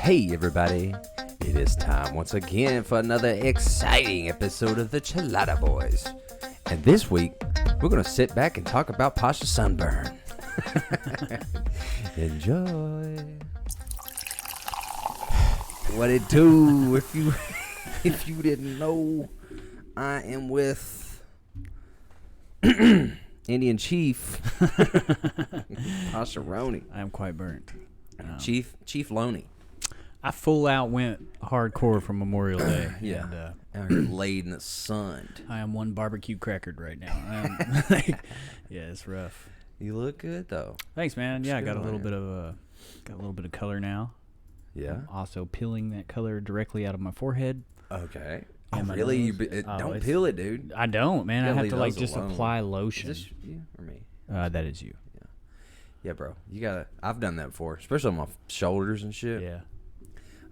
Hey everybody, it is time once again for another exciting episode of the Chelada Boys. And this week, we're going to sit back and talk about Pasha's sunburn. Enjoy. What it do? If you didn't know, I am with Indian Chief Pasha Roney. I am quite burnt. Chief Loney. I full out went hardcore for Memorial Day. Yeah. And, Out here laid in the sun. I am one barbecue crackered right now. Yeah, it's rough. You look good though. Thanks, man. Yeah, I got a Still little on bit of color now. Yeah. I'm also peeling that color directly out of my forehead. Okay. And Oh, my really? nose. Don't peel it, dude. I don't, man. You I gotta have leave to like those just alone. apply lotion. Is this you or me? That is you. Yeah, bro. You gotta. I've done that before, especially on my shoulders and shit. Yeah.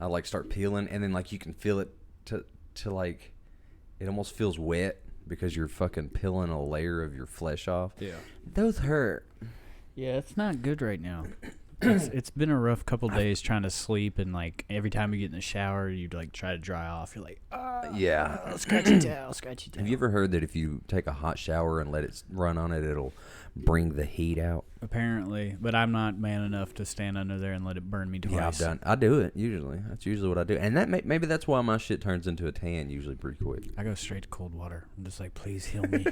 I like start peeling, and then like you can feel it to like, it almost feels wet because you're fucking peeling a layer of your flesh off. Yeah. Those hurt. Yeah, it's not good right now. It's been a rough couple days trying to sleep, and like every time you get in the shower, you like try to dry off. You're like, Yeah. scratchy towel. Have you ever heard that if you take a hot shower and let it run on it, it'll bring the heat out? Apparently, but I'm not man enough to stand under there and let it burn me twice. Yeah, I've done. I do it usually. That's usually what I do, and that maybe that's why my shit turns into a tan usually pretty quick. I go straight to cold water. I'm just like, please heal me.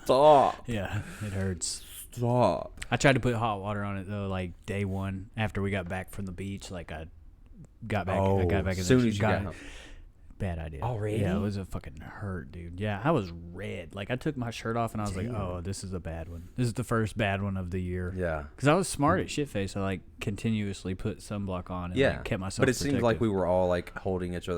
Stop. Yeah, it hurts. Stop. I tried to put hot water on it though, like day one after we got back from the beach. Like I got back in as soon as you got home. Bad idea. Already? Yeah, it was a fucking hurt, dude. Yeah, I was red. Like I took my shirt off and I was like, oh, this is a bad one. This is the first bad one of the year. Yeah. Because I was smart at shit face. I like continuously put sunblock on and like, kept myself but it seemed like protected. we were all like holding each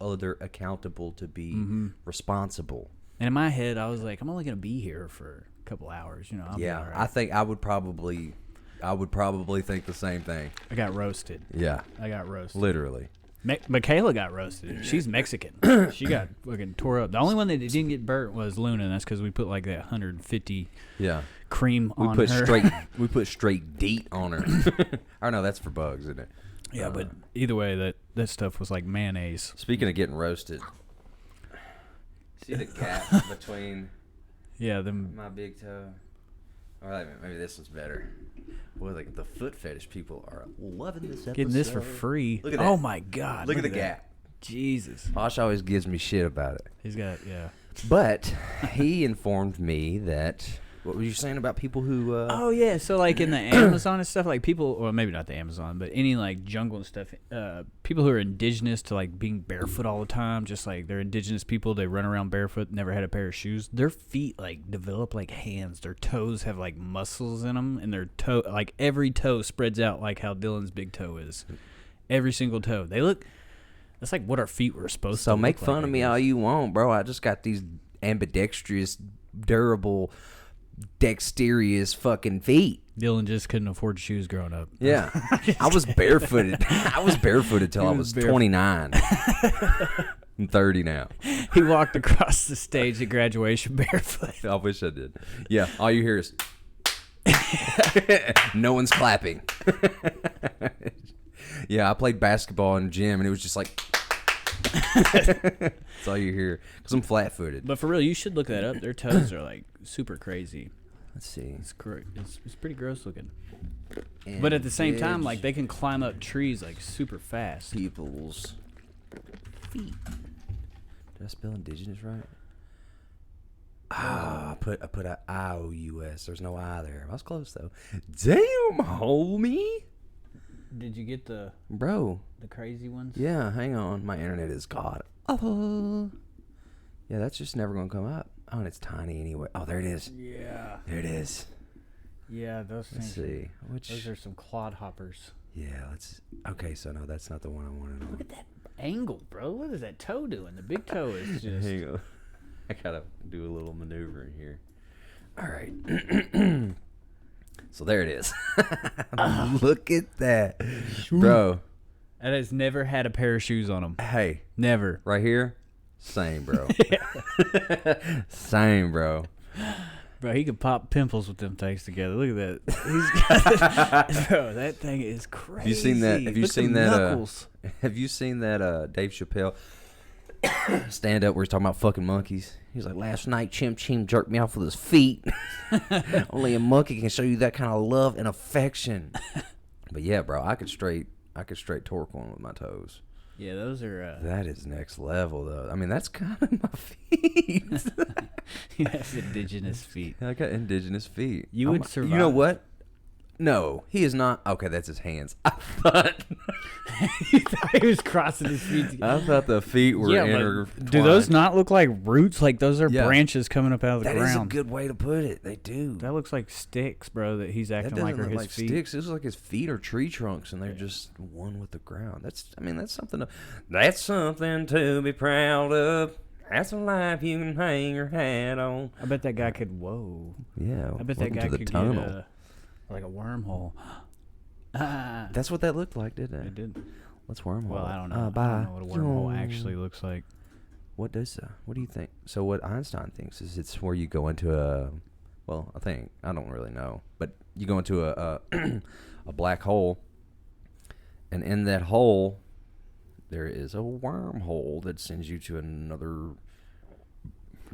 other accountable to be responsible. And in my head, I was like, I'm only gonna be here for a couple hours, you know. I'll be all right. I think I would probably think the same thing. I got roasted. Yeah, I got roasted. literally. Michaela got roasted. She's Mexican. She got fucking tore up. The only one that didn't get burnt was Luna, and that's because we put like that 150 cream on her. We put straight DEET on her. I know that's for bugs, isn't it? Yeah, but either way, that stuff was like mayonnaise. Speaking of getting roasted, see the gap between my big toe. Or maybe this one's better. Boy, like the foot fetish people are loving this episode. Getting this for free. Look at that. Oh my God! Look at the that. gap. Jesus. Posh always gives me shit about it. He's got But he informed me that. What were you saying about people who? Oh yeah, so like in the Amazon and stuff, like people, or maybe not the Amazon, but any like jungle and stuff. People who are indigenous to like being barefoot all the time, just like they're indigenous people, they run around barefoot, never had a pair of shoes. Their feet like develop like hands. Their toes have like muscles in them, and their toe, like every toe spreads out like how Dylan's big toe is. Every single toe. They look. That's like what our feet were supposed to. So make look fun like, of me all you want, bro. I just got these ambidextrous, durable, dexterous fucking feet. Dylan just couldn't afford shoes growing up. Yeah. I was barefooted. I was barefooted till I was 29. I'm 30 now. He walked across the stage at graduation barefoot. I wish I did. Yeah, all you hear is no one's clapping. Yeah, I played basketball in the gym and it was just like that's all you hear because I'm flat-footed. But for real, you should look that up. Their toes are like super crazy. Let's see. It's pretty gross looking. But at the same time, like they can climb up trees like super fast. People's feet. Did I spell indigenous right? I put a IOUS. There's no I there. I was close though. Damn, homie. Did you get the crazy ones? Yeah, hang on. My internet is god. Oh. Yeah, that's just never gonna come up. Oh, and it's tiny anyway. Oh, there it is. Yeah. There it is. Yeah, those Let's things. see. Those are some clodhoppers. Yeah, okay, so no, that's not the one I wanted on. Look at that angle, bro. What is that toe doing? The big toe is just. Hang on. I gotta do a little maneuver in here. All right. So there it is. Look at that. Bro. That has never had a pair of shoes on them. Hey. Never. Right here? Same, bro. Same, bro. Bro, he could pop pimples with them things together. Look at that. He's got, bro, that thing is crazy. Have you seen that? Have you seen that? Knuckles. Have you seen that? Dave Chappelle stand up where he's talking about fucking monkeys. He's like, last night Chim Chim jerked me off with his feet. Only a monkey can show you that kind of love and affection. But yeah, bro, I could straight torque one with my toes. Yeah, those are. That is next level, though. I mean, that's kind of my feet. He has indigenous feet. I got indigenous feet. You would survive. You know what? No, he is not. Okay, that's his hands. I thought You thought he was crossing his feet. I thought the feet were intertwined. Do those not look like roots? Like those are branches coming up out of the ground. That is a good way to put it. They do. That looks like sticks, bro. That he's acting like are his like feet. Sticks. It looks like his feet are tree trunks, and they're just one with the ground. That's something. That's something to be proud of. That's a life you can hang your hat on. I bet that guy could. Whoa. Yeah. I bet that guy could get like a wormhole. That's what that looked like, didn't it? It did. Let's wormhole. Well, I don't know. Bye. I don't know what a wormhole actually looks like. What do you think? So what Einstein thinks is it's where you go into I don't really know, but you go into a black hole, and in that hole there is a wormhole that sends you to another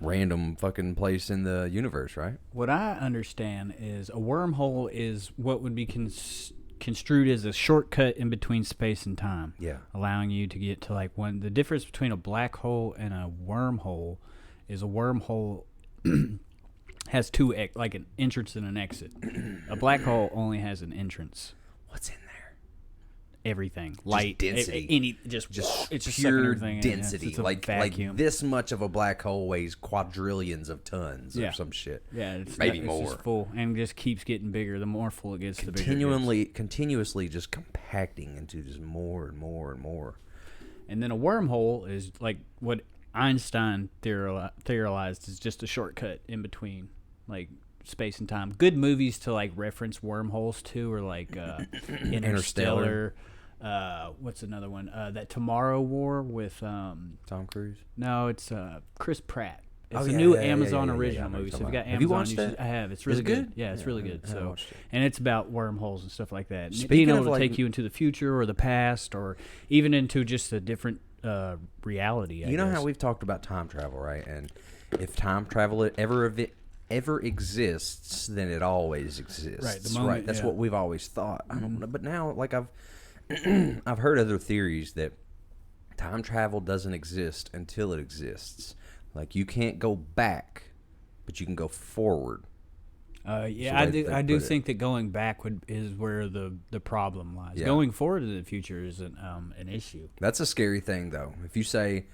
random fucking place in the universe, right? What I understand is a wormhole is what would be construed as a shortcut in between space and time. Yeah. Allowing you to get to like one. The difference between a black hole and a wormhole is a wormhole has two, like an entrance and an exit. A black hole only has an entrance. What's in there? Everything, just light, density, it's just pure everything density. It's like this much of a black hole weighs quadrillions of tons or some shit. Yeah, it's maybe it's more. Just full and just keeps getting bigger. The more full it gets, the bigger it gets. Continuously just compacting into just more and more and more. And then a wormhole is like what Einstein theorized is just a shortcut in between, like space and time. Good movies to like reference wormholes to are like Interstellar. What's another one? That Tomorrow War with Tom Cruise. No, it's Chris Pratt. It's a new Amazon original movie. So if you got Amazon, have you watched it? I have. It's really good. Yeah, it's really good. So, it. And it's about wormholes and stuff like that. Speaking being able of to take you into the future or the past, or even into just a different reality. I know guess. how we've talked about time travel, right? And if time travel ever exists, then it always exists. Right. The moment, That's what we've always thought. I don't know, but now, like I've heard other theories that time travel doesn't exist until it exists. Like you can't go back, but you can go forward. Yeah, I do think that going back is where the problem lies. Yeah. Going forward to the future isn't an issue. That's a scary thing, though. If you say,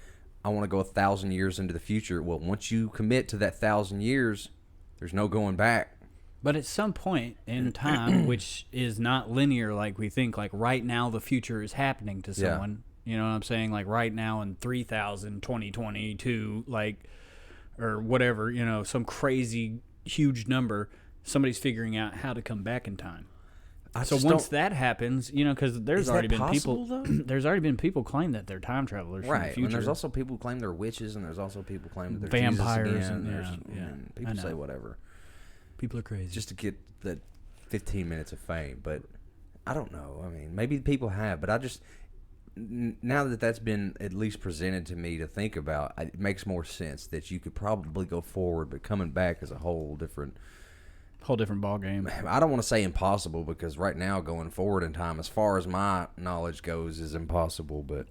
I want to go 1,000 years into the future, well, once you commit to that 1,000 years, there's no going back. But at some point in time, which is not linear like we think, like right now the future is happening to someone. You know what I'm saying? Like right now in 2022, like, or whatever, you know, some crazy huge number, somebody's figuring out how to come back in time. So once that happens, you know, because there's already been people, there's already been people claim that they're time travelers from the future. And there's also people who claim they're witches, and there's also people who claim that they're vampires, and people say whatever. People are crazy just to get the 15 minutes of fame. But I don't know. I mean, maybe people have, but I just now that that's been at least presented to me to think about, it makes more sense that you could probably go forward, but coming back is a whole different ball game. I don't want to say impossible, because right now going forward in time, as far as my knowledge goes, is impossible. But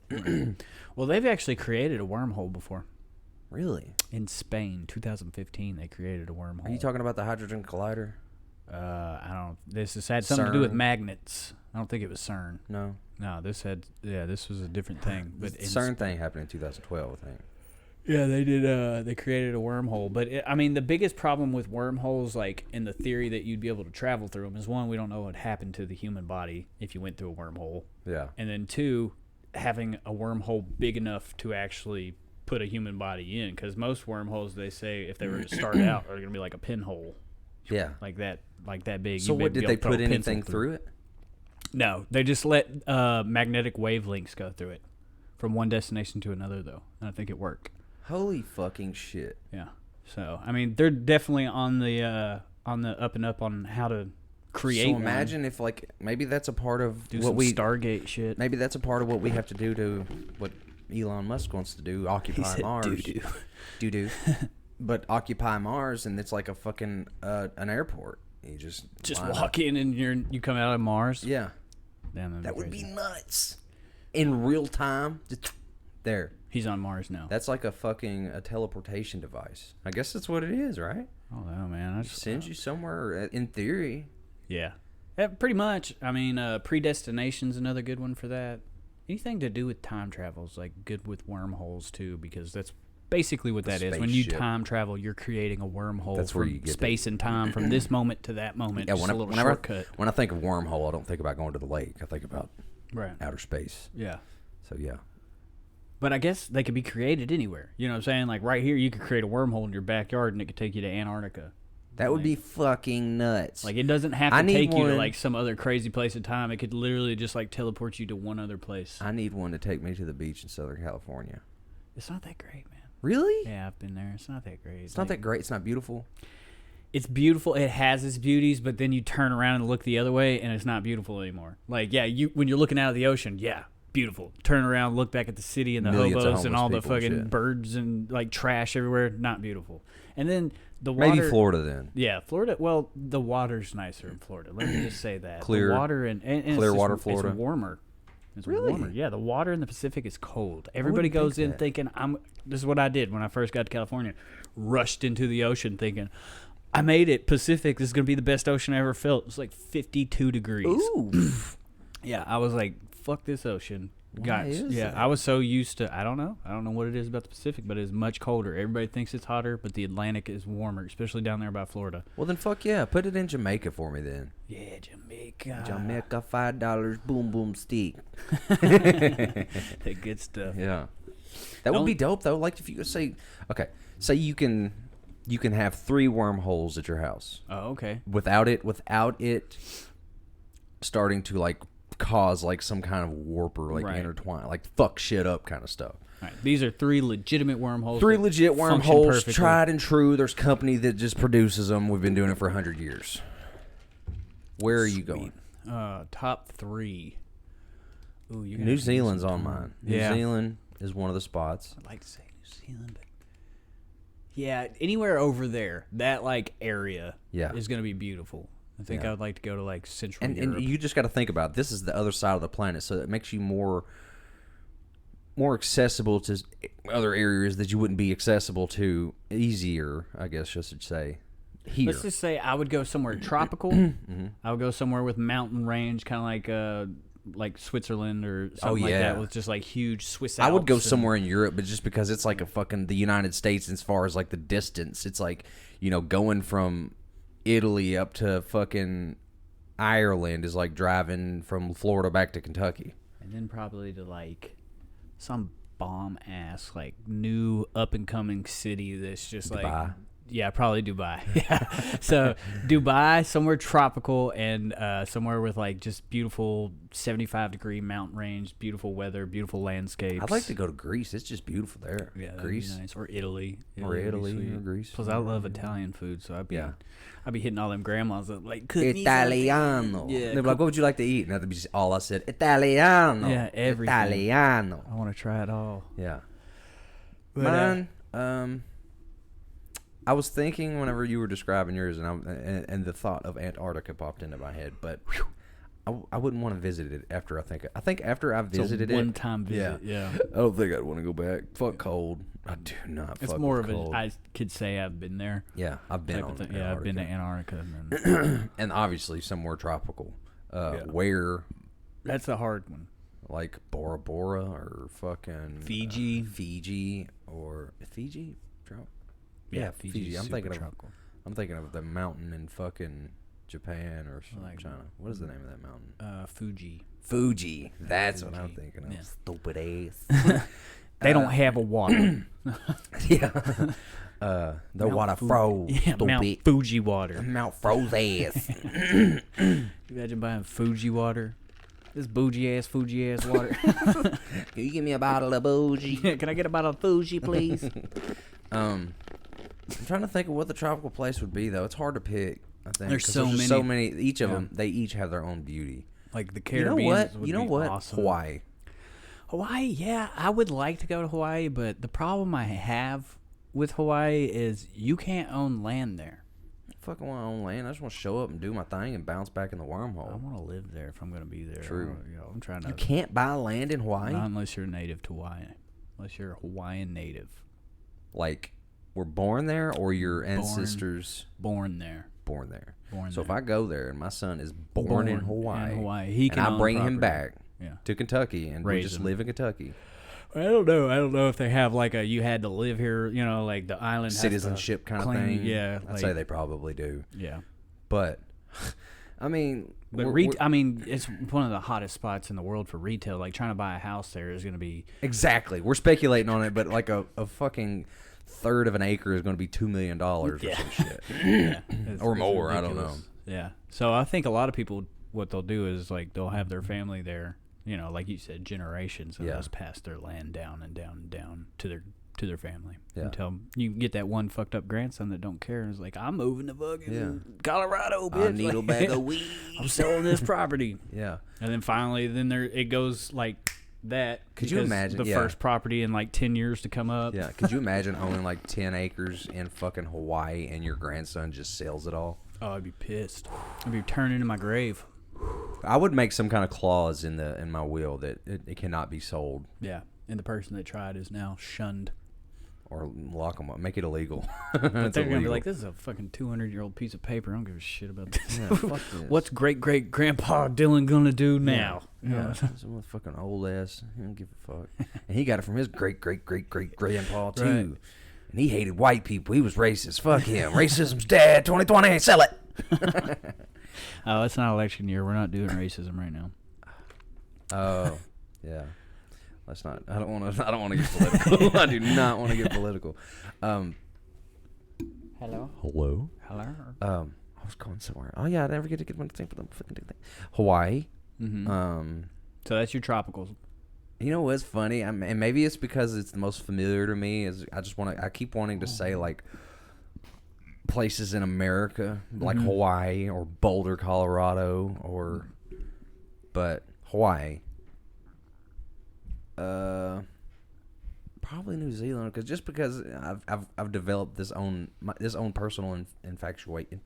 well, they've actually created a wormhole before. Really? In Spain, 2015, they created a wormhole. Are you talking about the Hydrogen Collider? I don't. This had something to do with magnets. I don't think it was CERN. No, this was a different thing. But the CERN thing happened in 2012, I think. Yeah, they did. They created a wormhole, but I mean, the biggest problem with wormholes, like in the theory that you'd be able to travel through them, is one, we don't know what happened to the human body if you went through a wormhole. Yeah. And then two, having a wormhole big enough to actually put a human body in, because most wormholes, they say, if they were to start out, are going to be like a pinhole. Yeah. Like that big. So what, did they put anything through it? No, they just let magnetic wavelengths go through it from one destination to another, though, and I think it worked. Holy fucking shit. Yeah. So I mean, they're definitely on the up and up on how to create. So imagine if like maybe that's a part of do some Stargate shit. Maybe that's a part of what we have to do to what Elon Musk wants to do, occupy Mars. Doo-doo. But occupy Mars, and it's like a fucking an airport. You just walk in and you come out of Mars. Yeah, damn, that would be nuts. In real time, there. He's on Mars now. That's like a teleportation device. I guess that's what it is, right? Oh no, man! It sends you somewhere. In theory. Yeah, pretty much. I mean, Predestination's another good one for that. Anything to do with time travel is like good with wormholes too, because that's basically what that is. When you time travel, you're creating a wormhole. That's where you get space and time from this moment to that moment. Yeah, shortcut. When I think of wormhole, I don't think about going to the lake. I think about outer space. Yeah. So yeah. But I guess they could be created anywhere. You know what I'm saying? Like right here, you could create a wormhole in your backyard, and it could take you to Antarctica. That would be fucking nuts. Like, it doesn't have to take you to, like, some other crazy place of time. It could literally just, like, teleport you to one other place. I need one to take me to the beach in Southern California. It's not that great, man. Really? Yeah, I've been there. It's not that great. It's not that great. It's not beautiful. It's beautiful. It has its beauties, but then you turn around and look the other way, and it's not beautiful anymore. Like, yeah, when you're looking out of the ocean, yeah, beautiful. Turn around, look back at the city and the hobos and all the fucking birds and, like, trash everywhere. Not beautiful. And then the water. Maybe Florida then. Yeah, Florida. Well, the water's nicer in Florida. Let me just say that. Clear the water and clear water, Florida. It's warmer. It's really? warmer. Yeah, the water in the Pacific is cold. Everybody goes in thinking, this is what I did when I first got to California. Rushed into the ocean thinking, I made it. Pacific. This is going to be the best ocean I ever felt. It was like 52 degrees. Ooh. Yeah, I was like, fuck this ocean. Why is that? I was so used to, I don't know what it is about the Pacific, but it's much colder. Everybody thinks it's hotter, but the Atlantic is warmer, especially down there by Florida. Well, then fuck yeah. Put it in Jamaica for me then. Yeah, Jamaica. Jamaica, $5, boom, boom, stick. The good stuff. Yeah. That would be dope, though. Like, if you say you can have 3 wormholes at your house. Oh, okay. Without it starting to, like, cause like some kind of warp or like intertwine, like fuck shit up kind of stuff. Right. These are 3 legitimate wormholes. 3 legit wormholes, tried and true. There's a company that just produces them. We've been doing it for 100 years. Where are you going? Top 3. Ooh, New Zealand's on mine. New Zealand is one of the spots. I'd like to say New Zealand, but yeah, anywhere over there, that like area is going to be beautiful. I think I would like to go to like Central Europe. And you just got to think about it. This is the other side of the planet, so it makes you more accessible to other areas that you wouldn't be accessible to, easier, I guess I should say. Here. Let's just say I would go somewhere tropical. Mm-hmm. I would go somewhere with mountain range, kind of like Switzerland or something like that, with just like huge Swiss Alps. I would go somewhere in Europe, but just because it's like a fucking the United States as far as like the distance, it's like, you know, going from Italy up to fucking Ireland is like driving from Florida back to Kentucky. And then probably to like some bomb ass like new up and coming city that's just Dubai. Like probably Dubai. Yeah. So Dubai, somewhere tropical and somewhere with like just beautiful 75-degree mountain range, beautiful weather, beautiful landscapes. I'd like to go to Greece. It's just beautiful there. Yeah, Greece, be nice. Or Italy. Italy or Greece. Plus, I love Italian food, so I'd be hitting all them grandmas that like Italiano. Yeah. They'd be like, what would you like to eat? And that'd be just all I said. Italiano. Yeah, everything. Italiano. I want to try it all. Yeah. But, mine. I was thinking whenever you were describing yours, and the thought of Antarctica popped into my head, but I wouldn't want to visit it after I think after I've visited it. One-time visit, yeah. I don't think I'd want to go back. Fuck cold. I do not. It's fuck more with of cold. I could say I've been there. Yeah, I've been on Antarctica. Yeah, I've been to Antarctica. And obviously somewhere tropical. Where? That's a hard one. Like Bora Bora or fucking Fiji. Or Fiji? Yeah, Fiji. I'm thinking of the mountain in fucking Japan or like China. What is the name of that mountain? Fuji. That's what I'm thinking of. Yeah. Stupid ass. They don't have a water. Yeah. The Mount water froze. Yeah, Mount Fuji water. Mount froze ass. Imagine buying Fuji water. This bougie ass Fuji ass water. Can you give me a bottle of bougie? Can I get a bottle of Fuji, please? I'm trying to think of what the tropical place would be, though. It's hard to pick. I think there's so many. Each of them, they each have their own beauty. Like the Caribbean. You know what? Awesome. Hawaii. Hawaii, yeah, I would like to go to Hawaii, but the problem I have with Hawaii is you can't own land there. I fucking want to own land. I just want to show up and do my thing and bounce back in the wormhole. I want to live there if I'm going to be there. True. I'm trying to. You can't buy land in Hawaii? Not unless you're native to Hawaii. Unless you're a Hawaiian native. Like, we're born there, or your ancestors born there. Born there. Born so there. if I go there and my son is born in Hawaii, he can and I bring property. him back Yeah. to Kentucky and we just him. live in Kentucky. I don't know if they have like you had to live here, like the island citizenship kind of thing. Yeah, I'd say they probably do. Yeah, but I mean, it's one of the hottest spots in the world for retail. Like trying to buy a house there is going to be exactly. We're speculating on it, but like a fucking third of an acre is going to be $2 million or some shit, or more. Ridiculous. I don't know. Yeah, so I think a lot of people, what they'll do is like they'll have their family there. Like you said, generations, and they'll just pass their land down and down and down to their family until you get that one fucked up grandson that don't care and is like, I'm moving to fucking Colorado, bitch. I need a bag of weed. I'm selling this property. Yeah, and then finally, it goes like that. Could you imagine the first property in like 10 years to come up? Yeah, could you imagine owning like 10 acres in fucking Hawaii and your grandson just sells it all? Oh, I'd be pissed. I'd be turning in my grave. I would make some kind of clause in my will that it cannot be sold. Yeah, and the person that tried is now shunned. Or lock them up, make it illegal. But they're gonna be like, "This is a fucking 200-year-old piece of paper. I don't give a shit about this. Yeah, fuck this. What's great-great-grandpa Dylan gonna do now?" Yeah, some fucking old ass. He don't give a fuck. And he got it from his great-great-great-great-grandpa too. Right. And he hated white people. He was racist. Fuck him. Racism's dead. 2020. Sell it. Oh, it's not election year. We're not doing racism right now. Oh, yeah. Let's not. I don't want to get political. I do not want to get political. Hello. Hello. I was going somewhere. Oh yeah, I never get to get one thing for the fucking thing. Hawaii. Mm-hmm. So that's your tropicals. You know what's funny? And maybe it's because it's the most familiar to me. Is I keep wanting to say like places in America, like Hawaii or Boulder, Colorado, but Hawaii. Probably New Zealand, because I've developed this own personal infatuation.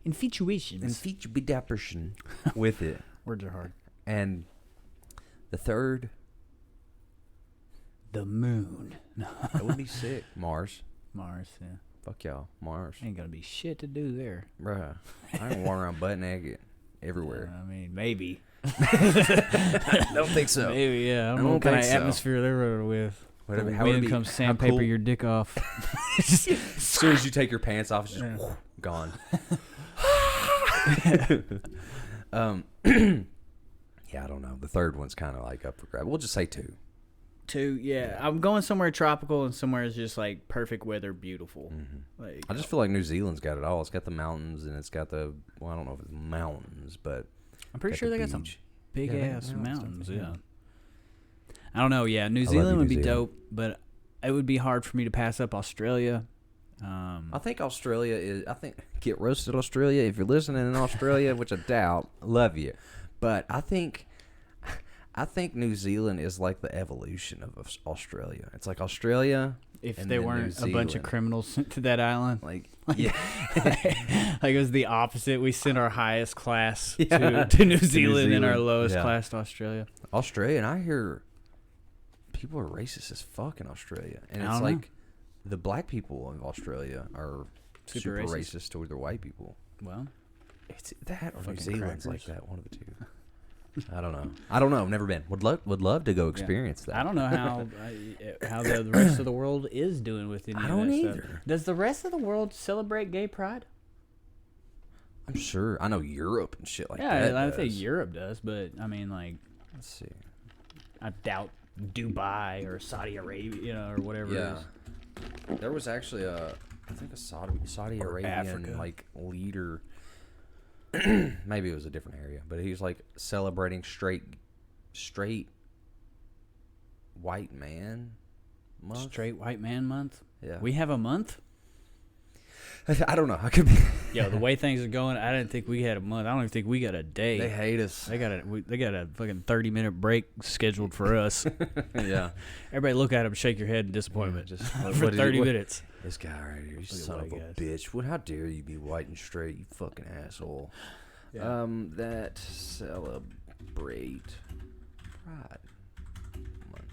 Infatuation with it. Words are hard. And the third, the moon. That would be sick. Mars, yeah. Fuck y'all, Mars. Ain't gonna be shit to do there, Bruh. I ain't walking around butt naked everywhere. I mean, maybe. Don't think so. Maybe, yeah. I don't know what kind of atmosphere they're with. How would it come sandpaper your dick off? As soon as you take your pants off, it's just gone. Yeah, I don't know. The third one's kind of like up for grabs. We'll just say two. Yeah. I'm going somewhere tropical and somewhere is just like perfect weather, beautiful. Mm-hmm. Like, I just feel like New Zealand's got it all. It's got the mountains and it's got I don't know if it's mountains, but I'm pretty sure they got some big ass mountains. Yeah. I don't know. Yeah, New I Zealand love would New be Zealand. dope, but it would be hard for me to pass up Australia. I think Australia is. Get roasted, Australia. If you're listening in Australia, which I doubt, love you, but I think New Zealand is like the evolution of Australia. It's like Australia. If there weren't a bunch of criminals sent to that island, yeah, like it was the opposite. We sent our highest class to New Zealand and our lowest class to Australia. Australia, and I hear people are racist as fuck in Australia, and it's like the black people of Australia are super racist toward the white people. Well, it's that or New Zealand's like that. One of the two. I don't know. I've never been. Would love to go experience that. I don't know how the rest of the world is doing with any of that stuff. I don't either. Does the rest of the world celebrate gay pride? I'm sure. I know Europe and shit like that. Yeah, I think Europe does, but I mean, like, let's see. I doubt Dubai or Saudi Arabia, or whatever it is. There was actually a Saudi Arabian Africa. like leader. Maybe it was a different area, but he was like celebrating straight white man month. Straight white man month. Yeah. We have a month. I don't know. I could be. Yo, the way things are going, I didn't think we had a month. I don't even think we got a day. They hate us. They got a fucking 30-minute break scheduled for us. Yeah. Everybody look at him, shake your head in disappointment. Just for 30 minutes. This guy right here, you son of a bitch. How dare you be white and straight, you fucking asshole. Yeah. That celebrate Pride Month.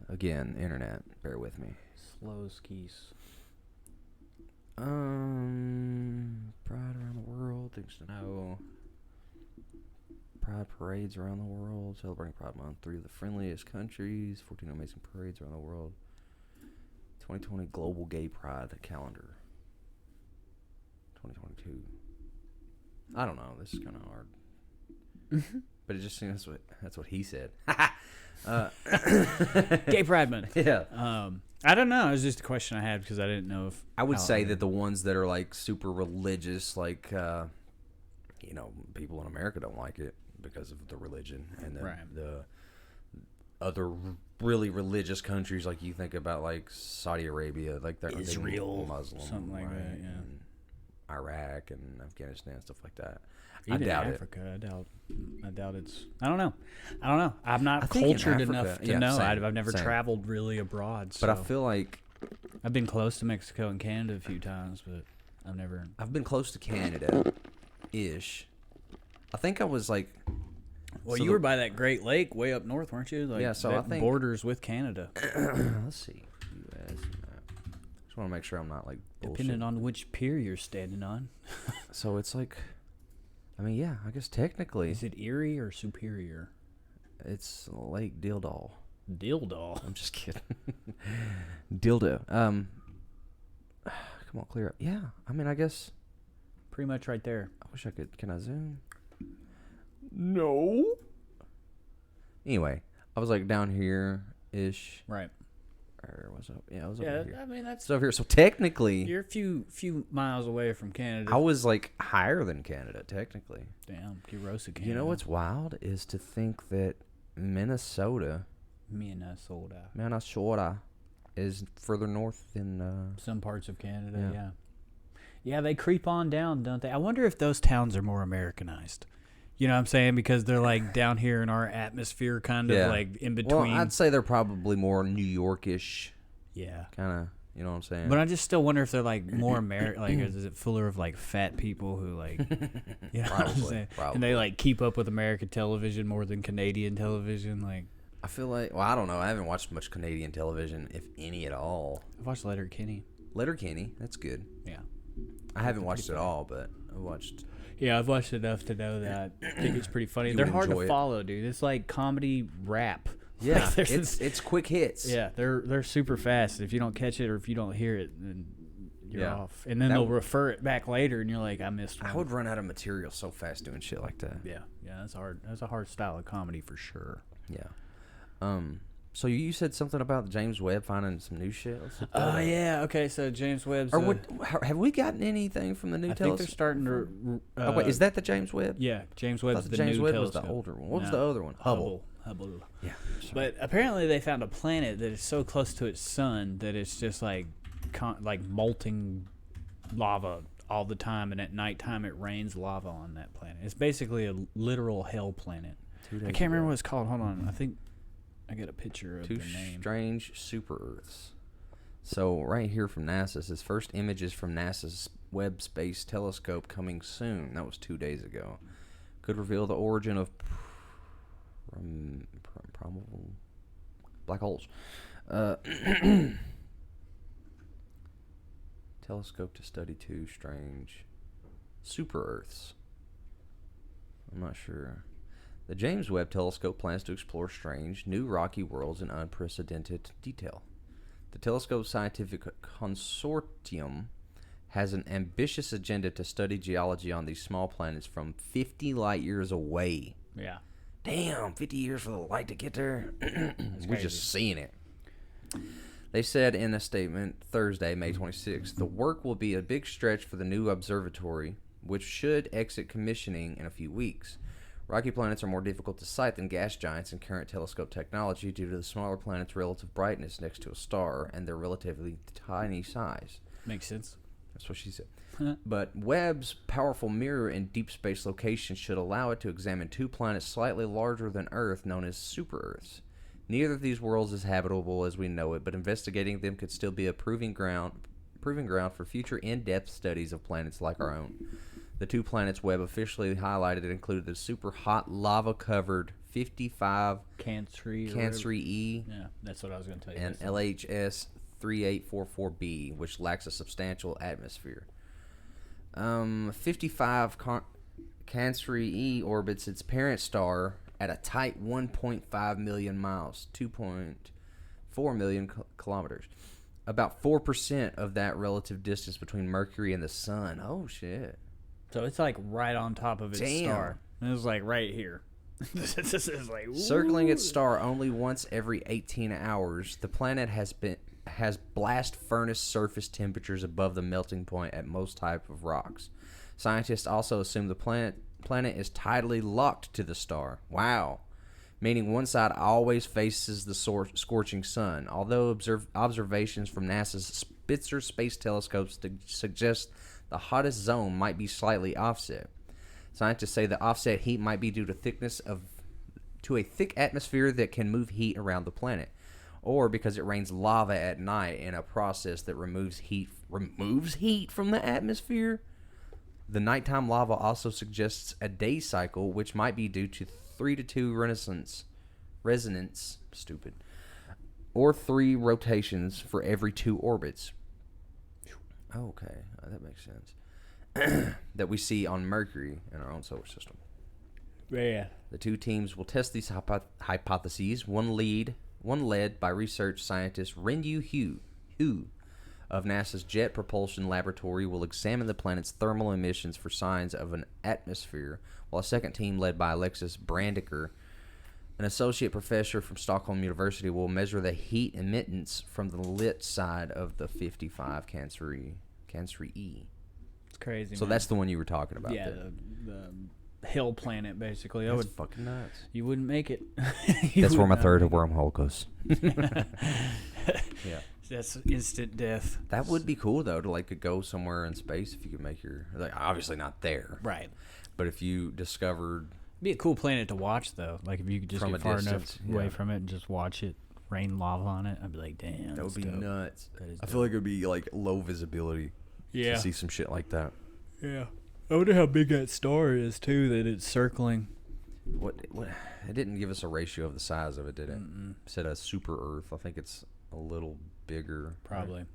Again, internet, bear with me. Slow skis. Pride around the world, things to know. Pride parades around the world, celebrating Pride Month. 3 of the friendliest countries, 14 amazing parades around the world. 2020 Global Gay Pride calendar. 2022. I don't know. This is kind of hard, but it just seems that's what he said. Gay Pride Month. Yeah. I don't know. It was just a question I had because I didn't know if I would say that the ones that are like super religious, like people in America don't like it because of the religion, and then the other really religious countries, like you think about like Saudi Arabia, like they're Israel, Muslim, something like that, yeah. And Iraq and Afghanistan, stuff like that. Even I doubt Africa, I doubt it's. I don't know. I'm not cultured enough to know. Same, I've never traveled really abroad. So. But I feel like I've been close to Mexico and Canada a few times, but I've been close to Canada, ish. I think I was like. Well, you were by that Great Lake way up north, weren't you? Like, yeah, so I think borders with Canada. Let's see, U.S. Just want to make sure I'm not like bullshit. Depending on which pier you're standing on. So it's like, I mean, yeah, I guess technically. Is it Erie or Superior? It's Lake Dildahl. Dildahl. I'm just kidding. Dildo. Come on, clear up. Yeah, I mean, I guess. Pretty much right there. I wish I could. Can I zoom? No. Anyway, I was like down here ish. Right. Or was up? Yeah, I was over here. I mean that's over here. So technically, you're a few miles away from Canada. I was like higher than Canada technically. Damn, you roasted Canada. You know what's wild is to think that Minnesota is further north than some parts of Canada. Yeah, they creep on down, don't they? I wonder if those towns are more Americanized. You know what I'm saying? Because they're like down here in our atmosphere, kind of like in between. Well, I'd say they're probably more New York-ish. Yeah. Kind of, you know what I'm saying? But I just still wonder if they're like more American. Like, is it fuller of like fat people who like, you know what I'm saying? Probably. And they like keep up with American television more than Canadian television. Like, I feel like, well, I don't know. I haven't watched much Canadian television, if any at all. I've watched Letterkenny. Letterkenny, that's good. Yeah. I haven't watched it all, but I watched. Yeah, I've watched enough to know that. I think it's pretty funny. They're hard to follow, dude. It's like comedy rap. Yeah, like it's quick hits. Yeah, they're super fast. If you don't catch it or if you don't hear it, then you're off. And then they'll refer it back later, and you're like, I missed one. I would run out of material so fast doing shit like that. Yeah, that's hard. That's a hard style of comedy for sure. Yeah. So you said something about James Webb finding some new shit. Oh yeah. Okay, so James Webb's. Have we gotten anything from the new telescope? I think they're starting to. Oh wait, is that the James Webb? Yeah, James Webb's the James new Webb telescope. Was the older one. What was the other one? Hubble. Yeah. Sorry. But apparently they found a planet that is so close to its sun that it's just like molting lava all the time, and at nighttime it rains lava on that planet. It's basically a literal hell planet. I can't remember what it's called. Hold on, I think. I got a picture of the name. 2 strange super Earths. So right here from NASA says first images from NASA's Webb Space Telescope coming soon. That was 2 days ago. Could reveal the origin of probable black holes. Telescope to study 2 strange super Earths. I'm not sure. The James Webb Telescope plans to explore strange, new rocky worlds in unprecedented detail. The telescope's scientific consortium has an ambitious agenda to study geology on these small planets from 50 light years away. Yeah. Damn, 50 years for the light to get there. We're just seeing it. They said in a statement Thursday, May 26th, the work will be a big stretch for the new observatory, which should exit commissioning in a few weeks. Rocky planets are more difficult to sight than gas giants in current telescope technology due to the smaller planet's relative brightness next to a star and their relatively tiny size. Makes sense. That's what she said. But Webb's powerful mirror in deep space locations should allow it to examine 2 planets slightly larger than Earth known as super-Earths. Neither of these worlds is habitable as we know it, but investigating them could still be a proving ground for future in-depth studies of planets like our own. The 2 planets Webb officially highlighted included the super hot lava-covered 55 Cancri E. Yeah, that's what I was going to tell you. And LHS 3844b, which lacks a substantial atmosphere. 55 Cancri E orbits its parent star at a tight 1.5 million miles, 2.4 million kilometers. About 4% of that relative distance between Mercury and the Sun. Oh, shit. So it's like right on top of its star. And it's like right here. This is like, ooh. Circling its star only once every 18 hours, the planet has blast furnace surface temperatures above the melting point at most type of rocks. Scientists also assume the planet is tidally locked to the star. Wow. Meaning one side always faces the scorching sun. Although observations from NASA's Spitzer space telescopes suggest the hottest zone might be slightly offset. Scientists say the offset heat might be due to a thick atmosphere that can move heat around the planet, or because it rains lava at night in a process that removes heat from the atmosphere. The nighttime lava also suggests a day cycle, which might be due to 3-to-2 resonance, or 3 rotations for every 2 orbits. Okay, that makes sense. That we see on Mercury in our own solar system. Yeah. The 2 teams will test these hypotheses. One led by research scientist Renyu Hu of NASA's Jet Propulsion Laboratory will examine the planet's thermal emissions for signs of an atmosphere, while a second team led by Alexis Brandiker, an associate professor from Stockholm University, will measure the heat emittance from the lit side of the 55 Cancri E. It's crazy. So that's the one you were talking about. Yeah, the hell planet, basically. That's fucking nuts. You wouldn't make it. That's where my third wormhole goes. Yeah. That's instant death. That would be cool though, to go somewhere in space if you could make your obviously not there. Right. But if you discovered, it'd be a cool planet to watch though. Like if you could just get far enough away from it and just watch it rain lava on it, I'd be like, damn. That would be nuts. I feel like it would be low visibility. Yeah. To see some shit like that. Yeah. I wonder how big that star is too that it's circling. What? It didn't give us a ratio of the size of it, did it? It said a super Earth. I think it's a little bigger. Probably. Right?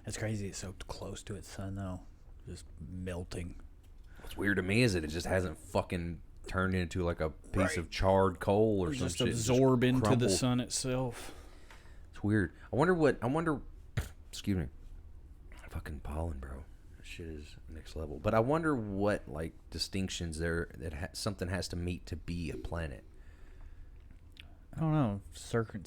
That's crazy. It's so close to its sun, though. Just melting. What's weird to me is that it just hasn't fucking turned into a piece of charred coal or some shit. Just absorb into the sun itself. It's weird. I wonder. Excuse me. Fucking pollen, bro. That shit is next level. But I wonder what distinctions that something has to meet to be a planet. I don't know. Certain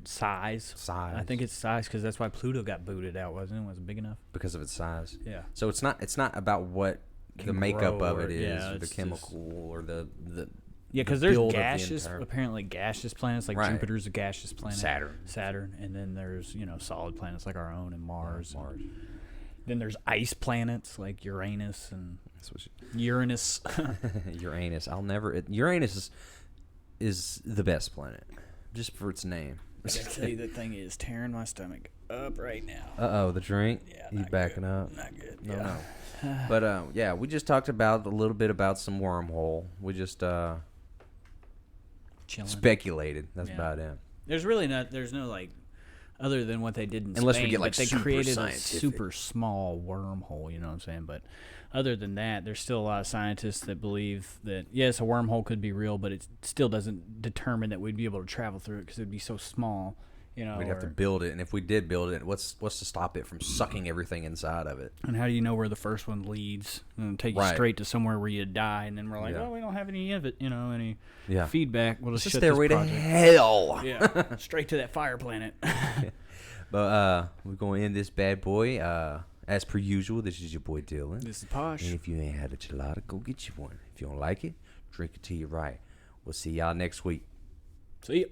size. I think it's size because that's why Pluto got booted out, wasn't it? Was it big enough? Because of its size. Yeah. So it's not about what the makeup of it is, or the chemical, or the yeah, because there's apparently gaseous planets like right. Jupiter's a gaseous planet. Saturn, and then there's solid planets like our own and Mars. Then there's ice planets like Uranus and Uranus. Uranus. Uranus is the best planet, just for its name. I gotta tell you, that thing is tearing my stomach up right now. Uh-oh, the drink? Yeah, you backing up? Not good. No. But, yeah, we just talked a little bit about some wormhole. We just speculated. That's about it. There's no, other than what they did in Unless Spain, we get, they super created scientific. A super small wormhole, you know what I'm saying? But other than that, there's still a lot of scientists that believe that, yes, a wormhole could be real, but it still doesn't determine that we'd be able to travel through it because it would be so small. We'd have to build it, and if we did build it, what's to stop it from sucking everything inside of it? And how do you know where the first one leads? And take you straight to somewhere where you die, and then we're like, we don't have any of it, any feedback. We'll just shut this stairway to project. hell. Yeah, straight to that fire planet. But we're going to end this bad boy. As per usual, this is your boy Dylan. This is Posh. And if you ain't had a Chelada, go get you one. If you don't like it, Drink it till you're right. We'll see y'all next week. See ya.